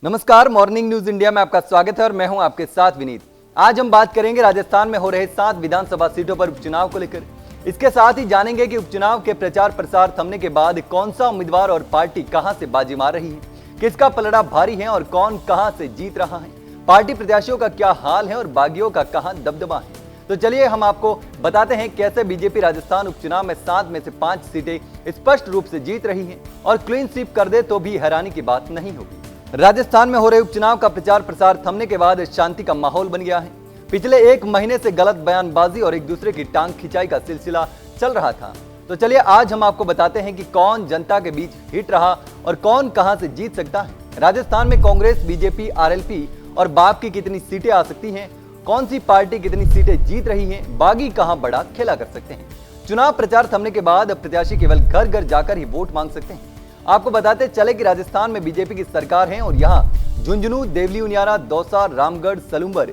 नमस्कार, morning news India में आपका स्वागत है और मैं हूं आपके साथ विनीत। आज हम बात करेंगे राजस्थान में हो रहे 7 विधानसभा सीटों पर उपचुनाव को लेकर। इसके साथ ही जानेंगे कि उपचुनाव के प्रचार प्रसार थमने के बाद कौन सा उम्मीदवार और पार्टी कहां से बाजी मार रही है, किसका पलड़ा भारी है और कौन कहां से जीत रहा है, पार्टी प्रत्याशियों का क्या हाल है और बागियों का कहां दबदबा है। तो चलिए हम आपको बताते हैं कैसे बीजेपी राजस्थान उपचुनाव में 7 में से 5 सीटें स्पष्ट रूप से जीत रही है और क्लीन स्वीप कर दे तो भी हैरानी की बात नहीं होगी। राजस्थान में हो रहे उपचुनाव का प्रचार प्रसार थमने के बाद शांति का माहौल बन गया है। पिछले 1 महीने से गलत बयानबाजी और एक दूसरे की टांग खिंचाई का सिलसिला चल रहा था। तो चलिए आज हम आपको बताते हैं कि कौन जनता के बीच हिट रहा और कौन कहां से जीत सकता है। राजस्थान में कांग्रेस, बीजेपी, आरएलपी और बाप की कितनी सीटें आ सकती हैं, कौन सी पार्टी कितनी सीटें जीत रही है, बागी कहां बड़ा खेला कर सकते हैं। चुनाव प्रचार थमने के बाद अब प्रत्याशी केवल घर घर जाकर ही वोट मांग सकते हैं। आपको बताते चले कि राजस्थान में बीजेपी की सरकार है और यहाँ झुंझुनू, देवली उनियारा, दौसा, रामगढ़, सलूंबर,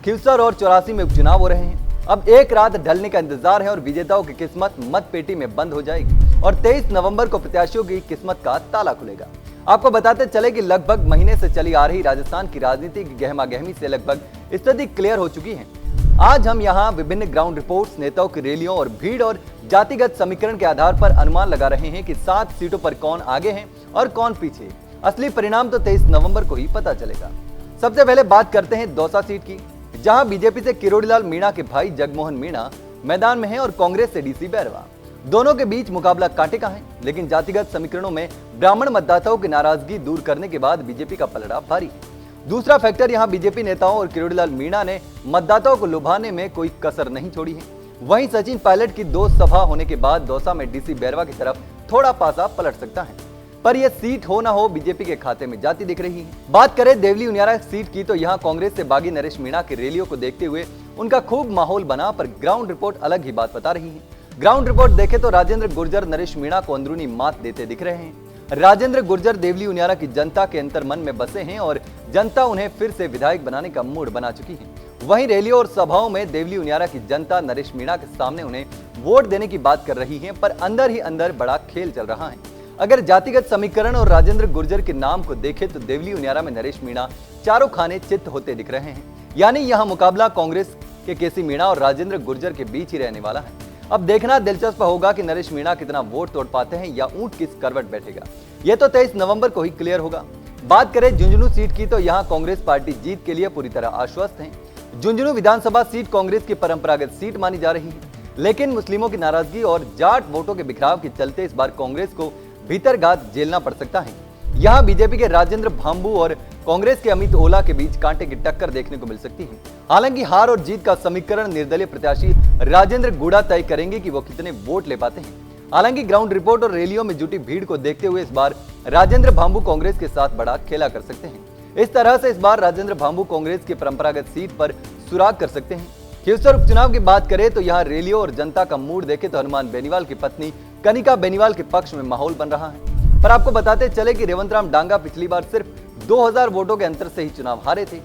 खिवसर और 84 में उपचुनाव हो रहे हैं। अब एक रात ढलने का इंतजार है और विजेताओं की किस्मत मत पेटी में बंद हो जाएगी और 23 नवंबर को प्रत्याशियों की किस्मत का ताला खुलेगा। आपको बताते चले कि लगभग महीने से चली आ रही राजस्थान की राजनीति की गहमा गहमी से लगभग स्थिति क्लियर हो चुकी है। आज हम यहाँ विभिन्न ग्राउंड रिपोर्ट्स, नेताओं की रैलियों और भीड़ और जातिगत समीकरण के आधार पर अनुमान लगा रहे हैं कि 7 सीटों पर कौन आगे हैं और कौन पीछे। असली परिणाम तो 23 नवंबर को ही पता चलेगा। सबसे पहले बात करते हैं दौसा सीट की, जहां बीजेपी से किरोड़ीलाल मीणा के भाई जगमोहन मीणा मैदान में हैं और कांग्रेस से डीसी बैरवा। दोनों के बीच मुकाबला कांटे का है, लेकिन जातिगत समीकरणों में ब्राह्मण मतदाताओं की नाराजगी दूर करने के बाद बीजेपी का पलड़ा भारी है। दूसरा फैक्टर, यहाँ बीजेपी नेताओं और किरोड़ीलाल मीणा ने मतदाताओं को लुभाने में कोई कसर नहीं छोड़ी है। वहीं सचिन पायलट की 2 सभा होने के बाद दौसा में डीसी बैरवा की तरफ थोड़ा पासा पलट सकता है, पर यह सीट हो ना हो बीजेपी के खाते में जाती दिख रही है। बात करें देवली उनियारा सीट की, तो यहाँ कांग्रेस से बागी नरेश मीणा की रैलियों को देखते हुए उनका खूब माहौल बना, पर ग्राउंड रिपोर्ट अलग ही बात बता रही है। ग्राउंड रिपोर्ट देखे तो राजेंद्र गुर्जर नरेश मीणा को अंदरूनी मात देते दिख रहे हैं। राजेंद्र गुर्जर देवली उनियारा की जनता के अंतर मन में बसे हैं और जनता उन्हें फिर से विधायक बनाने का मूड बना चुकी है। वहीं रैलियों और सभाओं में देवली उनियारा की जनता नरेश मीणा के सामने उन्हें वोट देने की बात कर रही है, पर अंदर ही अंदर बड़ा खेल चल रहा है। अगर जातिगत समीकरण और राजेंद्र गुर्जर के नाम को देखें तो देवली उनियारा में नरेश मीणा चारों खाने चित्त होते दिख रहे हैं। यानी यहाँ मुकाबला कांग्रेस के केसी मीणा और राजेंद्र गुर्जर के बीच ही रहने वाला है। अब देखना दिलचस्प होगा कि नरेश मीणा कितना वोट तोड़ पाते हैं या ऊंट किस करवट बैठेगा। यह तो 23 नवंबर को ही क्लियर होगा। बात करें झुंझुनू सीट की, तो यहाँ कांग्रेस पार्टी जीत के लिए पूरी तरह आश्वस्त है। झुंझुनू विधानसभा सीट कांग्रेस की परंपरागत सीट मानी जा रही है, लेकिन मुस्लिमों की नाराजगी और जाट वोटों के बिखराव के चलते इस बार कांग्रेस को भीतरघात झेलना पड़ सकता है। यहाँ बीजेपी के राजेंद्र भांबू और कांग्रेस के अमित ओला के बीच कांटे की टक्कर देखने को मिल सकती है। हालांकि हार और जीत का समीकरण निर्दलीय प्रत्याशी राजेंद्र गुड़ा तय करेंगे कि वो कितने वोट ले पाते हैं। हालांकि ग्राउंड रिपोर्ट और रैलियों में जुटी भीड़ को देखते हुए इस बार राजेंद्र भांबू कांग्रेस के साथ बड़ा खेला कर सकते हैं। इस तरह से इस बार राजेंद्र भांबू कांग्रेस की परंपरागत सीट पर सुराग कर सकते हैं। खिवसर उपचुनाव की बात करें तो यहाँ रैलियों और जनता का मूड देखे तो हनुमान बेनीवाल की पत्नी कनिका बेनीवाल के पक्ष में माहौल बन रहा है। पर आपको बताते चले कि रेवंत राम डांगा पिछली बार सिर्फ 2000 वोटों के अंतर से ही चुनाव हारे थे।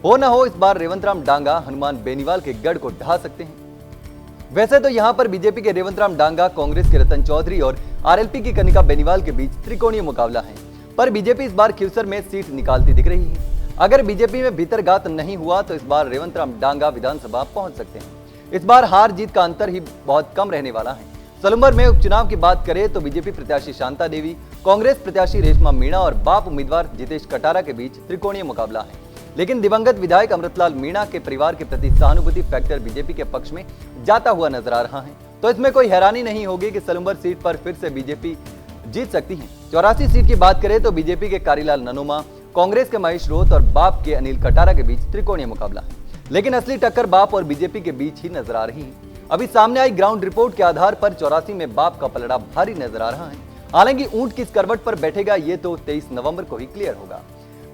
हो न हो इस बार रेवंत राम डांगा हनुमान बेनीवाल के गढ़ को ढहा सकते हैं। वैसे तो यहाँ पर बीजेपी के रेवंत राम डांगा, कांग्रेस के रतन चौधरी और आरएलपी की कनिका बेनीवाल के बीच त्रिकोणीय मुकाबला है, पर बीजेपी इस बार खिवसर में सीट निकालती दिख रही है। अगर बीजेपी में भीतरघात नहीं हुआ तो इस बार रेवंत राम डांगा विधानसभा पहुंच सकते हैं। इस बार हार जीत का अंतर ही बहुत कम रहने वाला है। सलूंबर में उपचुनाव की बात करें तो बीजेपी प्रत्याशी शांता देवी, कांग्रेस प्रत्याशी रेशमा मीणा और बाप उम्मीदवार जितेश कटारा के बीच त्रिकोणीय मुकाबला है। लेकिन दिवंगत विधायक अमृतलाल मीणा के परिवार के प्रति सहानुभूति फैक्टर बीजेपी के पक्ष में जाता हुआ नजर आ रहा है, तो इसमें कोई हैरानी नहीं होगी कि सलूंबर सीट पर फिर से बीजेपी जीत सकती है। 84 सीट की बात करें तो बीजेपी के कारीलाल ननोमा, कांग्रेस के महेश रोत और बाप के अनिल कटारा के बीच त्रिकोणीय मुकाबला है। लेकिन असली टक्कर बाप और बीजेपी के बीच ही नजर आ रही है। अभी सामने आई ग्राउंड रिपोर्ट के आधार पर 84 में बाप का पलड़ा भारी नजर आ रहा है। हालांकि ऊंट किस करवट पर बैठेगा ये तो 23 नवंबर को ही क्लियर होगा।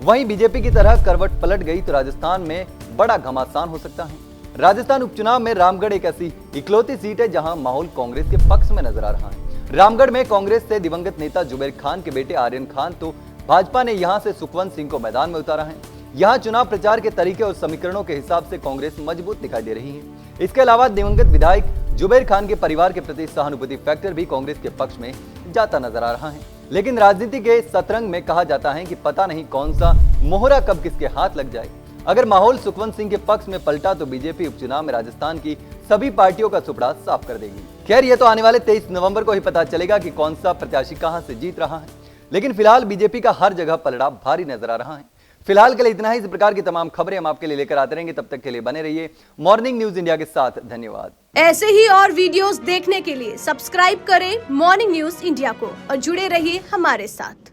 वहीं बीजेपी की तरह करवट पलट गई तो राजस्थान में बड़ा घमासान हो सकता है। राजस्थान उपचुनाव में रामगढ़ एक ऐसी इकलौती सीट है जहां माहौल कांग्रेस के पक्ष में नजर आ रहा है। रामगढ़ में कांग्रेस से दिवंगत नेता जुबेर खान के बेटे आर्यन खान, तो भाजपा ने यहां से सुखवंत सिंह को मैदान में उतारा है। यहाँ चुनाव प्रचार के तरीके और समीकरणों के हिसाब से कांग्रेस मजबूत दिखाई दे रही है। इसके अलावा दिवंगत विधायक जुबेर खान के परिवार के प्रति सहानुभूति फैक्टर भी कांग्रेस के पक्ष में जाता नजर आ रहा है। लेकिन राजनीति के शतरंग में कहा जाता है कि पता नहीं कौन सा मोहरा कब किसके हाथ लग जाए। अगर माहौल सुखवंत सिंह के पक्ष में पलटा तो बीजेपी उपचुनाव में राजस्थान की सभी पार्टियों का सुपड़ा साफ कर देगी। खैर, ये तो आने वाले 23 नवंबर को ही पता चलेगा कि कौन सा प्रत्याशी कहां से जीत रहा है, लेकिन फिलहाल बीजेपी का हर जगह पलड़ा भारी नजर आ रहा है। फिलहाल के लिए इतना ही। इस प्रकार की तमाम खबरें हम आपके लिए लेकर आते रहेंगे। तब तक के लिए बने रहिए मॉर्निंग न्यूज इंडिया के साथ। धन्यवाद। ऐसे ही और वीडियोस देखने के लिए सब्सक्राइब करें मॉर्निंग न्यूज इंडिया को और जुड़े रहिए हमारे साथ।